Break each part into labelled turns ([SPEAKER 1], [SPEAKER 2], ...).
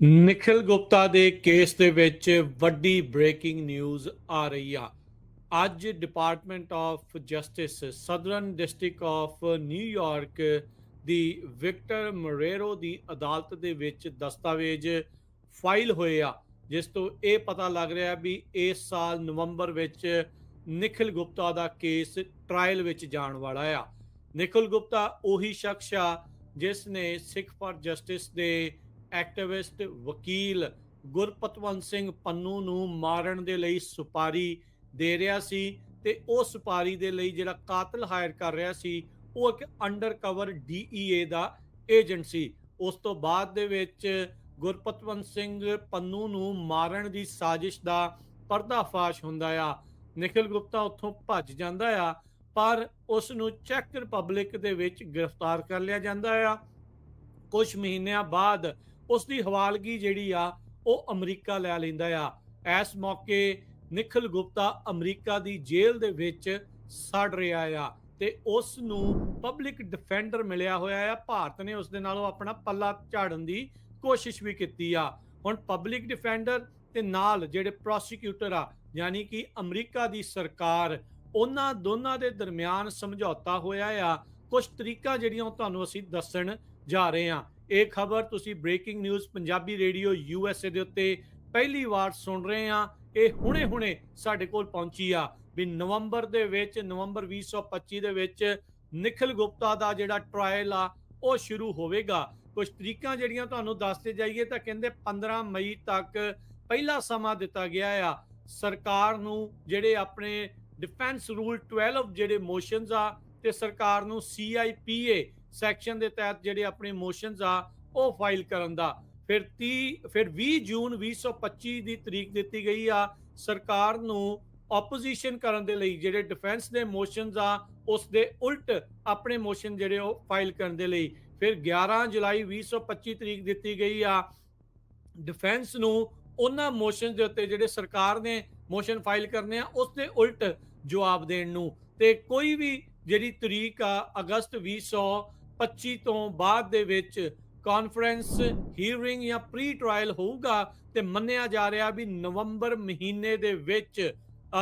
[SPEAKER 1] ਨਿਖਿਲ ਗੁਪਤਾ ਦੇ ਕੇਸ ਦੇ ਵਿੱਚ ਵੱਡੀ ਬ੍ਰੇਕਿੰਗ ਨਿਊਜ਼ ਆ ਰਹੀ ਆ। ਅੱਜ department of justice southern district of New York the Victor ਮੋਰੇਰੋ ਦੀ ਅਦਾਲਤ ਦੇ ਵਿੱਚ ਦਸਤਾਵੇਜ਼ ਫਾਈਲ ਹੋਏ ਆ, ਜਿਸ ਤੋਂ ਇਹ ਪਤਾ ਲੱਗ ਰਿਹਾ ਵੀ ਇਸ ਸਾਲ ਨਵੰਬਰ ਵਿੱਚ ਨਿਖਿਲ ਗੁਪਤਾ ਦਾ ਕੇਸ ਟ੍ਰਾਇਲ ਵਿੱਚ ਜਾਣ ਵਾਲਾ ਆ। ਨਿਖਿਲ ਗੁਪਤਾ ਉਹੀ ਸ਼ਖਸ ਆ ਜਿਸ ਨੇ ਸਿੱਖ ਫਾਰ ਜਸਟਿਸ ਦੇ ਐਕਟਿਵਿਸਟ ਵਕੀਲ ਗੁਰਪਤਵੰਤ ਸਿੰਘ ਪੰਨੂ ਨੂੰ ਮਾਰਨ ਦੇ ਲਈ ਸੁਪਾਰੀ ਦੇ ਰਿਹਾ ਸੀ ਤੇ ਉਹ ਸੁਪਾਰੀ ਦੇ ਲਈ ਜਿਹੜਾ ਕਾਤਲ ਹਾਇਰ ਕਰ ਰਿਹਾ ਸੀ ਉਹ ਇੱਕ ਅੰਡਰਕਵਰ DEA ਦਾ ਏਜੰਟ ਸੀ। ਉਸ ਤੋਂ ਬਾਅਦ ਦੇ ਵਿੱਚ ਗੁਰਪਤਵੰਤ ਸਿੰਘ ਪੰਨੂ ਨੂੰ ਮਾਰਨ ਦੀ ਸਾਜ਼ਿਸ਼ ਦਾ ਪਰਦਾਫਾਸ਼ ਹੁੰਦਾ ਆ। ਨਿਖਿਲ ਗੁਪਤਾ ਉੱਥੋਂ ਭੱਜ ਜਾਂਦਾ ਆ, ਪਰ ਉਸ ਨੂੰ ਚੈਕ ਰਿਪਬਲਿਕ ਦੇ ਵਿੱਚ ਗ੍ਰਿਫਤਾਰ ਕਰ ਲਿਆ ਜਾਂਦਾ ਆ। ਕੁਝ ਮਹੀਨਿਆਂ ਬਾਅਦ ਉਸ ਦੀ ਹਵਾਲਗੀ ਜਿਹੜੀ ਆ ਉਹ ਅਮਰੀਕਾ ਲੈ ਲੈਂਦਾ ਆ। ਇਸ ਮੌਕੇ ਨਿਖਿਲ ਗੁਪਤਾ ਅਮਰੀਕਾ ਦੀ ਜੇਲ੍ਹ ਦੇ ਵਿੱਚ ਸੜ ਰਿਹਾ ਆ ਤੇ ਉਸ ਨੂੰ ਪਬਲਿਕ ਡਿਫੈਂਡਰ ਮਿਲਿਆ ਹੋਇਆ ਆ। ਭਾਰਤ ਨੇ ਉਸ ਦੇ ਨਾਲੋਂ ਆਪਣਾ ਪੱਲਾ ਝਾੜਨ ਦੀ ਕੋਸ਼ਿਸ਼ ਵੀ ਕੀਤੀ ਆ। ਹੁਣ ਪਬਲਿਕ ਡਿਫੈਂਡਰ ਤੇ ਨਾਲ ਜਿਹੜੇ ਪ੍ਰੋਸੀਕਿਊਟਰ ਆ, ਯਾਨੀ ਕਿ ਅਮਰੀਕਾ ਦੀ ਸਰਕਾਰ, ਉਹਨਾਂ ਦੋਨਾਂ ਦੇ ਦਰਮਿਆਨ ਸਮਝੌਤਾ ਹੋਇਆ ਆ। ਕੁਝ ਤਰੀਕਾ ਜਿਹੜੀਆਂ ਉਹ ਤੁਹਾਨੂੰ ਅਸੀਂ ਦੱਸਣ ਜਾ ਰਹੇ ਹਾਂ। ਇਹ ਖਬਰ ਤੁਸੀਂ breaking news Punjabi radio USA ਦੇ ਉੱਤੇ ਪਹਿਲੀ ਵਾਰ ਸੁਣ ਰਹੇ ਆ। ਇਹ ਹੁਣੇ ਸਾਡੇ ਕੋਲ ਪਹੁੰਚੀ ਆ ਵੀ ਨਵੰਬਰ ਦੇ ਵਿੱਚ, ਨਵੰਬਰ 2025 ਦੇ ਵਿੱਚ ਨਿਖਿਲ ਗੁਪਤਾ ਦਾ ਜਿਹੜਾ ਟ੍ਰਾਇਲ ਆ ਉਹ ਸ਼ੁਰੂ ਹੋਵੇਗਾ। ਕੁਝ ਤਰੀਕਾਂ ਜਿਹੜੀਆਂ ਤੁਹਾਨੂੰ ਦੱਸਦੇ ਜਾਈਏ ਤਾਂ ਕਹਿੰਦੇ 15 ਮਈ ਤੱਕ ਪਹਿਲਾ ਸਮਾਂ ਦਿੱਤਾ ਗਿਆ ਆ ਸਰਕਾਰ ਨੂੰ ਜਿਹੜੇ ਆਪਣੇ ਡਿਫੈਂਸ ਰੂਲ 12 ਜਿਹੜੇ ਮੋਸ਼ਨਸ ਆ ਤੇ ਸਰਕਾਰ ਨੂੰ CIPA ਸੈਕਸ਼ਨ ਦੇ ਤਹਿਤ ਜਿਹੜੇ ਆਪਣੇ ਮੋਸ਼ਨਸ ਆ ਉਹ ਫਾਈਲ ਕਰਨ ਦਾ। ਫਿਰ 20 ਜੂਨ 2025 ਦੀ ਤਰੀਕ ਦਿੱਤੀ ਗਈ ਆ ਸਰਕਾਰ ਨੂੰ ਆਪੋਜੀਸ਼ਨ ਕਰਨ ਦੇ ਲਈ, ਜਿਹੜੇ ਡਿਫੈਂਸ ਦੇ ਮੋਸ਼ਨਸ ਆ ਉਸ ਦੇ ਉਲਟ ਆਪਣੇ ਮੋਸ਼ਨ ਜਿਹੜੇ ਉਹ ਫਾਈਲ ਕਰਨ ਦੇ ਲਈ। ਫਿਰ 11 ਜੁਲਾਈ 2025 ਤਰੀਕ ਦਿੱਤੀ ਗਈ ਆ ਡਿਫੈਂਸ ਨੂੰ ਉਹਨਾਂ ਮੋਸ਼ਨ ਦੇ ਉੱਤੇ ਜਿਹੜੇ ਸਰਕਾਰ ਨੇ ਮੋਸ਼ਨ ਫਾਈਲ ਕਰਨੇ ਆ ਉਸ ਦੇ ਉਲਟ ਜਵਾਬ ਦੇਣ ਨੂੰ। ਤੇ ਕੋਈ ਵੀ ਜਿਹੜੀ ਤਰੀਕ ਆ ਅਗਸਤ 2025 ਤੋਂ ਬਾਅਦ ਦੇ ਵਿੱਚ ਕਾਨਫਰੰਸ ਹੀਅਰਿੰਗ ਜਾਂ ਪ੍ਰੀ ਟ੍ਰਾਇਲ ਹੋਊਗਾ ਤੇ ਮੰਨਿਆ ਜਾ ਰਿਹਾ ਵੀ ਨਵੰਬਰ ਮਹੀਨੇ ਦੇ ਵਿੱਚ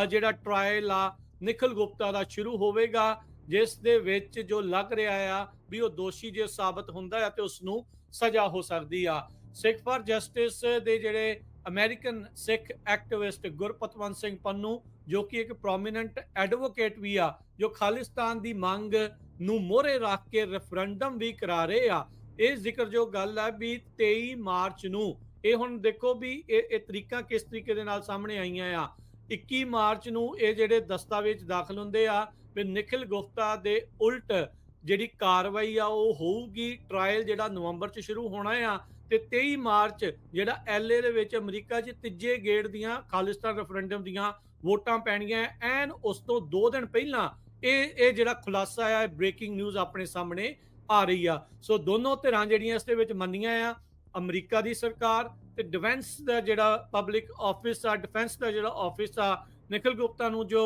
[SPEAKER 1] ਜਿਹੜਾ ਟ੍ਰਾਇਲ ਆ ਨਿਖਿਲ ਗੁਪਤਾ ਦਾ ਸ਼ੁਰੂ ਹੋਵੇਗਾ, ਜਿਸ ਦੇ ਵਿੱਚ ਜੋ ਲੱਗ ਰਿਹਾ ਆ ਵੀ ਉਹ ਦੋਸ਼ੀ ਜੇ ਸਾਬਤ ਹੁੰਦਾ ਆ ਤੇ ਉਸ ਨੂੰ ਸਜ਼ਾ ਹੋ ਸਕਦੀ ਆ। ਸਿੱਖ ਫਾਰ ਜਸਟਿਸ ਦੇ ਜਿਹੜੇ ਅਮਰੀਕਨ ਸਿੱਖ ਐਕਟਿਵਿਸਟ ਗੁਰਪਤਵੰਤ ਸਿੰਘ ਪੰਨੂ, ਜੋ ਕਿ ਇੱਕ ਪ੍ਰੋਮੀਨੈਂਟ ਐਡਵੋਕੇਟ ਵੀ ਆ, ਜੋ ਖਾਲਿਸਤਾਨ ਦੀ ਮੰਗ ਨੂੰ ਮੋਹਰੇ ਰੱਖ ਕੇ ਰੈਫਰੈਂਡਮ ਵੀ ਕਰਾ ਰਹੇ ਆ। ਇਹ ਜ਼ਿਕਰਯੋਗ ਗੱਲ ਹੈ ਵੀ 23 ਮਾਰਚ ਨੂੰ, ਇਹ ਹੁਣ ਦੇਖੋ ਵੀ ਇਹ ਤਰੀਕਾਂ ਕਿਸ ਤਰੀਕੇ ਦੇ ਨਾਲ ਸਾਹਮਣੇ ਆਈਆਂ ਆ। 21 ਮਾਰਚ ਨੂੰ ਇਹ ਜਿਹੜੇ ਦਸਤਾਵੇਜ਼ ਦਾਖਲ ਹੁੰਦੇ ਆ ਵੀ ਨਿਖਿਲ ਗੁਪਤਾ ਦੇ ਉਲਟ ਜਿਹੜੀ ਕਾਰਵਾਈ ਆ ਉਹ ਹੋਊਗੀ। ਟ੍ਰਾਇਲ ਜਿਹੜਾ ਨਵੰਬਰ 'ਚ ਸ਼ੁਰੂ ਹੋਣਾ ਆ ਤੇ 23 ਮਾਰਚ ਜਿਹੜਾ LA ਦੇ ਵਿੱਚ ਅਮਰੀਕਾ 'ਚ ਤੀਜੇ ਗੇੜ ਦੀਆਂ ਖਾਲਿਸਤਾਨ ਰੈਫਰੈਂਡਮ ਦੀਆਂ ਵੋਟਾਂ ਪੈਣੀਆਂ। ਐਨ ਉਸ ਤੋਂ 2 ਦਿਨ ਪਹਿਲਾਂ ਇਹ ਜਿਹੜਾ ਖੁਲਾਸਾ ਆ, ਬ੍ਰੇਕਿੰਗ ਨਿਊਜ਼ ਆਪਣੇ ਸਾਹਮਣੇ ਆ ਰਹੀ ਆ। ਸੋ ਦੋਨੋਂ ਧਿਰਾਂ ਜਿਹੜੀਆਂ ਇਸ ਦੇ ਵਿੱਚ ਮੰਨੀਆਂ ਆ, ਅਮਰੀਕਾ ਦੀ ਸਰਕਾਰ ਤੇ ਡਿਫੈਂਸ ਦਾ ਜਿਹੜਾ ਪਬਲਿਕ ਆਫਿਸ ਆ, ਡਿਫੈਂਸ ਦਾ ਜਿਹੜਾ ਆਫਿਸ ਆ ਨਿਖਿਲ ਗੁਪਤਾ ਨੂੰ ਜੋ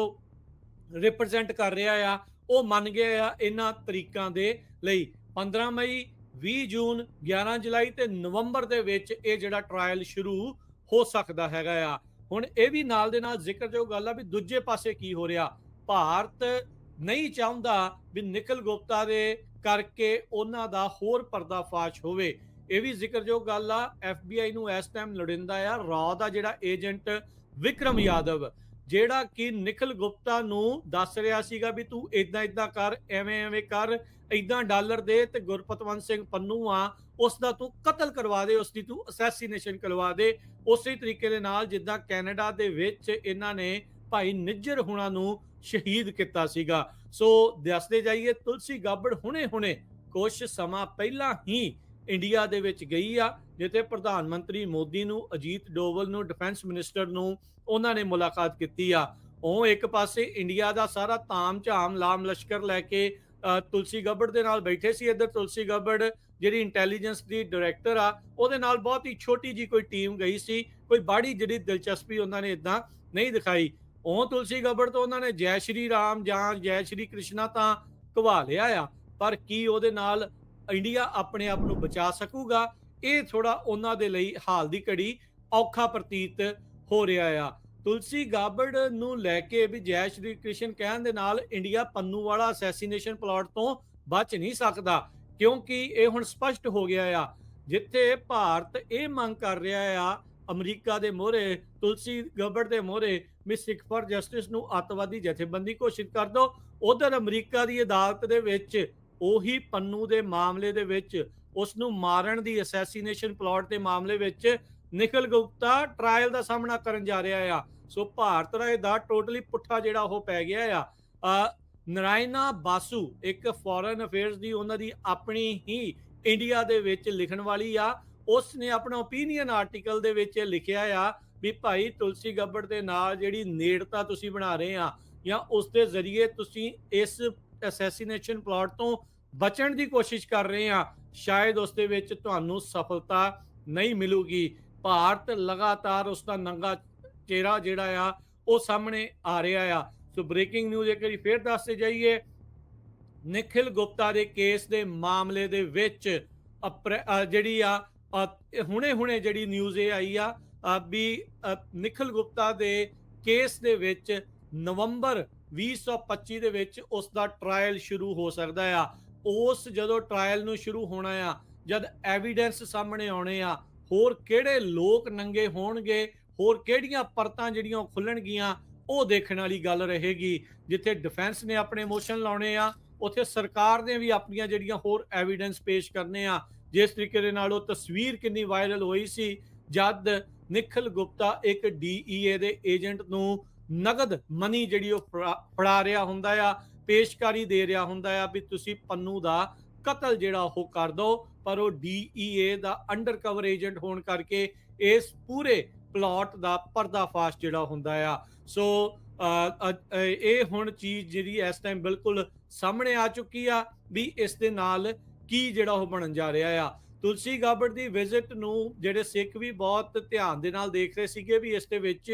[SPEAKER 1] ਰਿਪਰੈਜ਼ੈਂਟ ਕਰ ਰਿਹਾ ਆ, ਉਹ ਮੰਨ ਗਏ ਆ ਇਹਨਾਂ ਤਰੀਕਾਂ ਦੇ ਲਈ। 15 ਮਈ, 20 ਜੂਨ, 11 ਜੁਲਾਈ ਤੇ ਨਵੰਬਰ ਦੇ ਵਿੱਚ ਇਹ ਜਿਹੜਾ ਟ੍ਰਾਇਲ ਸ਼ੁਰੂ ਹੋ ਸਕਦਾ ਹੈਗਾ ਆ। ਹੁਣ ਇਹ ਵੀ ਨਾਲ ਦੇ ਨਾਲ ਜ਼ਿਕਰਯੋਗ ਗੱਲ ਆ ਵੀ ਦੂਜੇ ਪਾਸੇ ਕੀ ਹੋ ਰਿਹਾ। ਭਾਰਤ ਨਹੀਂ ਚਾਹੁੰਦਾ ਵੀ ਨਿਖਿਲ ਗੁਪਤਾ ਦੇ ਕਰਕੇ ਉਹਨਾਂ ਦਾ ਹੋਰ ਪਰਦਾਫਾਸ਼ ਹੋਵੇ। ਇਹ ਵੀ ਜ਼ਿਕਰਯੋਗ ਗੱਲ ਆ, FBI ਨੂੰ ਇਸ ਟਾਈਮ ਲੋੜਿੰਦਾ ਆ ਰਾਅ ਦਾ ਜਿਹੜਾ ਏਜੰਟ ਵਿਕਰਮ ਯਾਦਵ, ਜਿਹੜਾ ਕਿ ਨਿਖਿਲ ਗੁਪਤਾ ਨੂੰ ਦੱਸ ਰਿਹਾ ਸੀਗਾ ਵੀ ਤੂੰ ਇਦਾਂ ਕਰ, ਐਵੇਂ ਕਰ, ਇਦਾਂ ਡਾਲਰ ਦੇ ਤੇ ਗੁਰਪਤਵੰਤ ਸਿੰਘ ਪੰਨੂ ਆ ਉਸ ਦਾ ਤੂੰ ਕਤਲ ਕਰਵਾ ਦੇ, ਉਸ ਦੀ ਤੂੰ ਅਸੈਸੀਨੇਸ਼ਨ ਕਰਵਾ ਦੇ, ਉਸੇ ਤਰੀਕੇ ਦੇ ਨਾਲ ਜਿੱਦਾਂ ਕੈਨੇਡਾ ਦੇ ਵਿੱਚ ਇਹਨਾਂ ਨੇ ਭਾਈ ਨਿੱਜਰ ਹੁਣਾਂ ਨੂੰ ਸ਼ਹੀਦ ਕੀਤਾ ਸੀਗਾ। ਸੋ ਦੱਸਦੇ ਜਾਈਏ, ਤੁਲਸੀ ਗਾਬੜ ਹੁਣੇ ਕੁਝ ਸਮਾਂ ਪਹਿਲਾਂ ਹੀ ਇੰਡੀਆ ਦੇ ਵਿੱਚ ਗਈ ਆ, ਜਿੱਥੇ ਪ੍ਰਧਾਨ ਮੰਤਰੀ ਮੋਦੀ ਨੂੰ, ਅਜੀਤ ਡੋਵਲ ਨੂੰ, ਡਿਫੈਂਸ ਮਿਨਿਸਟਰ ਨੂੰ ਉਹਨਾਂ ਨੇ ਮੁਲਾਕਾਤ ਕੀਤੀ ਆ। ਉਹ ਇੱਕ ਪਾਸੇ ਇੰਡੀਆ ਦਾ ਸਾਰਾ ਤਾਮ ਝਾਮ ਲਾਮ ਲਸ਼ਕਰ ਲੈ ਕੇ ਤੁਲਸੀ ਗਾਬੜ ਦੇ ਨਾਲ ਬੈਠੇ ਸੀ। ਇੱਧਰ ਤੁਲਸੀ ਗਾਬੜ ਜਿਹੜੀ ਇੰਟੈਲੀਜੈਂਸ ਦੀ ਡਾਇਰੈਕਟਰ ਆ, ਉਹਦੇ ਨਾਲ ਬਹੁਤ ਹੀ ਛੋਟੀ ਜੀ ਕੋਈ ਟੀਮ ਗਈ ਸੀ। ਕੋਈ ਬਾੜੀ ਜਿਹੜੀ ਦਿਲਚਸਪੀ ਉਹਨਾਂ ਨੇ ਇਦਾਂ ਨਹੀਂ ਦਿਖਾਈ। ਉਹ ਤੁਲਸੀ ਗਾਬੜ ਤੋਂ ਉਹਨਾਂ ਨੇ ਜੈ ਸ਼੍ਰੀ ਰਾਮ ਜਾਂ ਜੈ ਸ਼੍ਰੀ ਕ੍ਰਿਸ਼ਨਾ ਤਾਂ ਕਵਾ ਲਿਆ ਆ, ਪਰ ਕੀ ਉਹਦੇ ਨਾਲ ਇੰਡੀਆ ਆਪਣੇ ਆਪ ਨੂੰ ਬਚਾ ਸਕੂਗਾ? ਇਹ ਥੋੜਾ ਉਹਨਾਂ ਦੇ ਲਈ ਹਾਲ ਦੀ ਘੜੀ ਔਖਾ ਪ੍ਰਤੀਤ ਹੋ ਰਿਹਾ ਆ। ਤੁਲਸੀ ਗਾਬੜ ਨੂੰ ਲੈ ਕੇ ਵੀ ਜੈ ਸ਼੍ਰੀ ਕ੍ਰਿਸ਼ਨ ਕਹਿਣ ਦੇ ਨਾਲ ਇੰਡੀਆ ਪੰਨੂ ਵਾਲਾ ਅਸੈਸੀਨੇਸ਼ਨ ਪਲਾਟ ਤੋਂ ਬਚ ਨਹੀਂ ਸਕਦਾ, ਕਿਉਂਕਿ ਇਹ ਹੁਣ ਸਪਸ਼ਟ ਹੋ ਗਿਆ ਆ। ਜਿੱਥੇ ਭਾਰਤ ਇਹ ਮੰਗ ਕਰ ਰਿਹਾ ਆ ਅਮਰੀਕਾ ਦੇ ਮੋਹਰੇ, ਤੁਲਸੀ ਗਾਬੜ ਦੇ ਮੋਹਰੇ, ਵੀ ਸਿੱਖ ਫॉर ਜਸਟਿਸ ਨੂੰ ਅੱਤਵਾਦੀ ਜਥੇਬੰਦੀ ਘੋਸ਼ਿਤ ਕਰ ਦੋ, ਉਧਰ ਅਮਰੀਕਾ ਦੀ ਅਦਾਲਤ ਦੇ ਵਿੱਚ ਉਹੀ ਪੰਨੂ ਦੇ ਮਾਮਲੇ ਦੇ ਵਿੱਚ ਉਸ ਨੂੰ ਮਾਰਨ ਦੀ ਅਸੈਸੀਨੇਸ਼ਨ ਪਲਾਟ ਦੇ ਮਾਮਲੇ ਵਿੱਚ ਨਿਖਿਲ ਗੁਪਤਾ ਟ੍ਰਾਇਲ ਦਾ ਸਾਹਮਣਾ ਕਰਨ ਜਾ ਰਿਹਾ ਆ। ਸੋ ਭਾਰਤ ਰਾਏ ਦਾ ਟੋਟਲੀ ਪੁੱਠਾ ਜਿਹੜਾ ਉਹ ਪੈ ਗਿਆ ਆ। ਨਰਾਇਣਾ ਬਾਸੂ ਇੱਕ ਫੋਰਨ ਅਫੇਅਰਸ ਦੀ ਉਹਨਾਂ ਦੀ ਆਪਣੀ ਹੀ ਇੰਡੀਆ ਦੇ ਵਿੱਚ ਲਿਖਣ ਵਾਲੀ ਆ। ਉਸ ਨੇ ਆਪਣਾ ਓਪੀਨੀਅਨ ਆਰਟੀਕਲ ਦੇ ਵਿੱਚ ਲਿਖਿਆ ਆ ਵੀ ਭਾਈ ਤੁਲਸੀ ਗਾਬੜ ਦੇ ਨਾਲ ਜਿਹੜੀ ਨੇੜਤਾ ਤੁਸੀਂ ਬਣਾ ਰਹੇ ਆ ਜਾਂ ਉਸ ਦੇ ਜ਼ਰੀਏ ਤੁਸੀਂ ਇਸ ਅਸੈਸੀਨੇਸ਼ਨ ਪਲਾਟ ਤੋਂ ਬਚਣ ਦੀ ਕੋਸ਼ਿਸ਼ ਕਰ ਰਹੇ ਆ, ਸ਼ਾਇਦ ਉਸ ਦੇ ਵਿੱਚ ਤੁਹਾਨੂੰ ਸਫਲਤਾ ਨਹੀਂ ਮਿਲੂਗੀ। ਭਾਰਤ ਲਗਾਤਾਰ ਉਸ ਦਾ ਨੰਗਾ ਚਿਹਰਾ ਜਿਹੜਾ ਆ ਉਹ ਸਾਹਮਣੇ ਆ ਰਿਹਾ ਆ। ਸੋ ਬ੍ਰੇਕਿੰਗ ਨਿਊਜ਼ ਇੱਕ ਵਾਰੀ ਫੇਰ ਦੱਸਦੇ ਜਾਈਏ, ਨਿਖਿਲ ਗੁਪਤਾ ਦੇ ਕੇਸ ਦੇ ਮਾਮਲੇ ਦੇ ਵਿੱਚ ਜਿਹੜੀ ਆ ਹੁਣੇ ਜਿਹੜੀ ਨਿਊਜ਼ ਇਹ ਆਈ ਆ ਵੀ ਨਿਖਿਲ ਗੁਪਤਾ ਦੇ ਕੇਸ ਦੇ ਵਿੱਚ ਨਵੰਬਰ 2025 ਦੇ ਵਿੱਚ ਉਸ ਦਾ ਟ੍ਰਾਇਲ ਸ਼ੁਰੂ ਹੋ ਸਕਦਾ ਆ। ਉਸ ਜਦੋਂ ਟ੍ਰਾਇਲ ਨੂੰ ਸ਼ੁਰੂ ਹੋਣਾ ਆ, ਜਦ ਐਵੀਡੈਂਸ ਸਾਹਮਣੇ ਆਉਣੇ ਆ, ਹੋਰ ਕਿਹੜੇ ਲੋਕ ਨੰਗੇ ਹੋਣਗੇ, ਹੋਰ ਕਿਹੜੀਆਂ ਪਰਤਾਂ ਜਿਹੜੀਆਂ ਖੁੱਲਣਗੀਆਂ, ਉਹ ਦੇਖਣ ਵਾਲੀ ਗੱਲ ਰਹੇਗੀ। ਜਿੱਥੇ ਡਿਫੈਂਸ ਨੇ ਆਪਣੇ ਮੋਸ਼ਨ ਲਾਉਣੇ ਆ, ਉੱਥੇ ਸਰਕਾਰ ਨੇ ਵੀ ਆਪਣੀਆਂ ਜਿਹੜੀਆਂ ਹੋਰ ਐਵੀਡੈਂਸ ਪੇਸ਼ ਕਰਨੇ ਆ। ਜਿਸ ਤਰੀਕੇ ਦੇ ਨਾਲ ਉਹ ਤਸਵੀਰ ਕਿੰਨੀ ਵਾਇਰਲ ਹੋਈ ਸੀ ਜਦ ਨਿਖਿਲ ਗੁਪਤਾ ਇੱਕ DEA ਦੇ ਏਜੰਟ ਨੂੰ ਨਗਦ ਮਨੀ ਜਿਹੜੀ ਉਹ ਫੜਾ ਰਿਹਾ ਹੁੰਦਾ ਆ, ਪੇਸ਼ਕਾਰੀ ਦੇ ਰਿਹਾ ਹੁੰਦਾ ਆ ਵੀ ਤੁਸੀਂ ਪੰਨੂ ਦਾ ਕਤਲ ਜਿਹੜਾ ਉਹ ਕਰ ਦੋ, ਪਰ ਉਹ DEA ਦਾ ਅੰਡਰਕਵਰ ਏਜੰਟ ਹੋਣ ਕਰਕੇ ਇਸ ਪੂਰੇ ਪਲਾਟ ਦਾ ਪਰਦਾਫਾਸ਼ ਜਿਹੜਾ ਹੁੰਦਾ ਆ। ਸੋ ਇਹ ਹੁਣ ਚੀਜ਼ ਜਿਹੜੀ ਇਸ ਟਾਈਮ ਬਿਲਕੁਲ ਸਾਹਮਣੇ ਆ ਚੁੱਕੀ ਆ ਵੀ ਇਸ ਦੇ ਨਾਲ ਕੀ ਜਿਹੜਾ ਉਹ ਬਣਨ ਜਾ ਰਿਹਾ ਆ। ਤੁਲਸੀ ਗਾਬੜ ਦੀ ਵਿਜ਼ਿਟ ਨੂੰ ਜਿਹੜੇ ਸਿੱਖ ਵੀ ਬਹੁਤ ਧਿਆਨ ਦੇ ਨਾਲ ਦੇਖ ਰਹੇ ਸੀਗੇ ਵੀ ਇਸ ਦੇ ਵਿੱਚ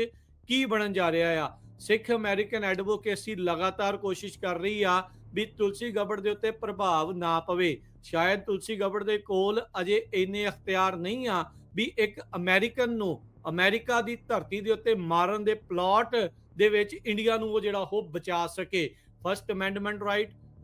[SPEAKER 1] ਕੀ ਬਣਨ ਜਾ ਰਿਹਾ ਆ। ਸਿੱਖ ਅਮਰੀਕਨ ਐਡਵੋਕੇਸੀ ਲਗਾਤਾਰ ਕੋਸ਼ਿਸ਼ ਕਰ ਰਹੀ ਆ ਵੀ ਤੁਲਸੀ ਗਾਬੜ ਦੇ ਉੱਤੇ ਪ੍ਰਭਾਵ ਨਾ ਪਵੇ। ਸ਼ਾਇਦ ਤੁਲਸੀ ਗਾਬੜ ਦੇ ਕੋਲ ਅਜੇ ਇੰਨੇ ਅਖਤਿਆਰ ਨਹੀਂ ਆ ਵੀ ਇੱਕ ਅਮਰੀਕਨ ਨੂੰ ਅਮਰੀਕਾ ਦੀ ਧਰਤੀ ਦੇ ਉੱਤੇ ਮਾਰਨ ਦੇ ਪਲਾਟ ਦੇ ਵਿੱਚ ਇੰਡੀਆ ਨੂੰ ਉਹ ਜਿਹੜਾ ਉਹ ਬਚਾ ਸਕੇ। First amendment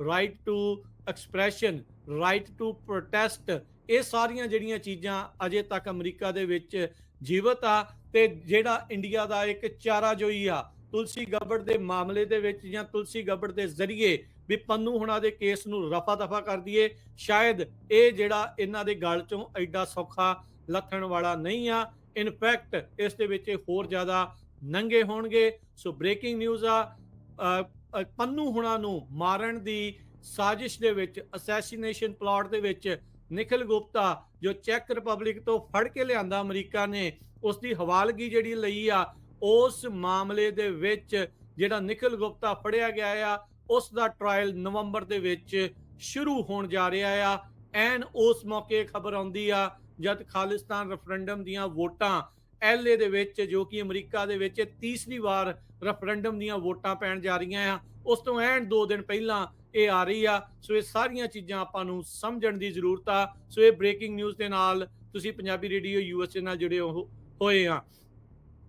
[SPEAKER 1] right to expression, right to protest, ਇਹ ਸਾਰੀਆਂ ਜਿਹੜੀਆਂ ਚੀਜ਼ਾਂ ਅਜੇ ਤੱਕ ਅਮਰੀਕਾ ਦੇ ਵਿੱਚ ਜੀਵਤ ਆ। ਤੇ ਜਿਹੜਾ ਇੰਡੀਆ ਦਾ ਇੱਕ ਚਾਰਾਜੋਈ ਆ ਤੁਲਸੀ ਗਾਬੜ ਦੇ ਮਾਮਲੇ ਦੇ ਵਿੱਚ ਜਾਂ ਤੁਲਸੀ ਗਾਬੜ ਦੇ ਜ਼ਰੀਏ ਵੀ ਪੰਨੂ ਹੁਣਾਂ ਦੇ ਕੇਸ ਨੂੰ ਰਫਾ ਦਫਾ ਕਰ ਦਈਏ, ਸ਼ਾਇਦ ਇਹ ਜਿਹੜਾ ਇਹਨਾਂ ਦੇ ਗਲ ਚੋਂ ਐਡਾ ਸੌਖਾ ਲੱਥਣ ਵਾਲਾ ਨਹੀਂ ਆ। ਇਨਫੈਕਟ ਇਸ ਦੇ ਵਿੱਚ ਹੋਰ ਜ਼ਿਆਦਾ ਨੰਗੇ ਹੋਣਗੇ। ਸੋ ਬ੍ਰੇਕਿੰਗ ਨਿਊਜ਼ ਆ, ਪੰਨੂ ਹੁਣਾਂ ਨੂੰ ਮਾਰਨ ਦੀ ਸਾਜ਼ਿਸ਼ ਦੇ ਵਿੱਚ, ਅਸੈਸੀਨੇਸ਼ਨ ਪਲਾਟ ਦੇ ਵਿੱਚ ਨਿਖਿਲ ਗੁਪਤਾ ਜੋ ਚੈੱਕ ਰਿਪਬਲਿਕ ਤੋਂ ਫੜ ਕੇ ਲਿਆਂਦਾ ਅਮਰੀਕਾ ਨੇ, ਉਸ ਦੀ ਹਵਾਲਗੀ ਜਿਹੜੀ ਲਈ ਆ, ਉਸ ਮਾਮਲੇ ਦੇ ਵਿੱਚ ਜਿਹੜਾ ਨਿਖਿਲ ਗੁਪਤਾ ਫੜਿਆ ਗਿਆ ਆ ਉਸ ਦਾ ਟ੍ਰਾਇਲ ਨਵੰਬਰ ਦੇ ਵਿੱਚ ਸ਼ੁਰੂ ਹੋਣ ਜਾ ਰਿਹਾ ਆ। ਐਨ ਉਸ ਮੌਕੇ ਖਬਰ ਆਉਂਦੀ ਆ ਜਦ ਖਾਲਿਸਤਾਨ ਰੈਫਰੈਂਡਮ ਦੀਆਂ ਵੋਟਾਂ LA ਦੇ ਵਿੱਚ, ਜੋ ਕਿ ਅਮਰੀਕਾ ਦੇ ਵਿੱਚ ਤੀਸਰੀ ਵਾਰ ਰੈਫਰੈਂਡਮ ਦੀਆਂ ਵੋਟਾਂ ਪੈਣ ਜਾ ਰਹੀਆਂ ਆ, ਉਸ ਤੋਂ ਐਨ 2 ਦਿਨ ਪਹਿਲਾਂ ਇਹ ਆ ਰਹੀ ਆ। ਸੋ ਇਹ ਸਾਰੀਆਂ ਚੀਜ਼ਾਂ ਆਪਾਂ ਨੂੰ ਸਮਝਣ ਦੀ ਜ਼ਰੂਰਤ ਆ। ਸੋ ਇਹ ਬ੍ਰੇਕਿੰਗ ਨਿਊਜ਼ ਦੇ ਨਾਲ ਤੁਸੀਂ ਪੰਜਾਬੀ ਰੇਡੀਓ USA ਨਾਲ ਜੁੜੇ ਹੋਏ ਆ।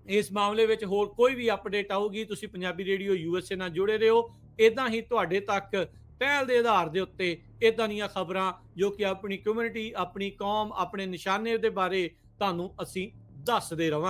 [SPEAKER 1] ਇਸ ਮਾਮਲੇ ਵਿੱਚ ਹੋਰ ਕੋਈ ਵੀ ਅਪਡੇਟ ਆਊਗੀ, ਤੁਸੀਂ ਪੰਜਾਬੀ ਰੇਡੀਓ USA ਨਾਲ ਜੁੜੇ ਰਹੋ। ਇਦਾਂ ਹੀ ਤੁਹਾਡੇ ਤੱਕ ਪਹਿਲ ਦੇ ਆਧਾਰ ਦੇ ਉੱਤੇ ਇਦਾਂ ਦੀਆਂ ਖਬਰਾਂ ਜੋ ਕਿ ਆਪਣੀ ਕਮਿਊਨਿਟੀ, ਆਪਣੀ ਕੌਮ, ਆਪਣੇ ਨਿਸ਼ਾਨੇ ਦੇ ਬਾਰੇ ਤੁਹਾਨੂੰ ਅਸੀਂ ਦੱਸਦੇ ਰਵਾਂਗੇ।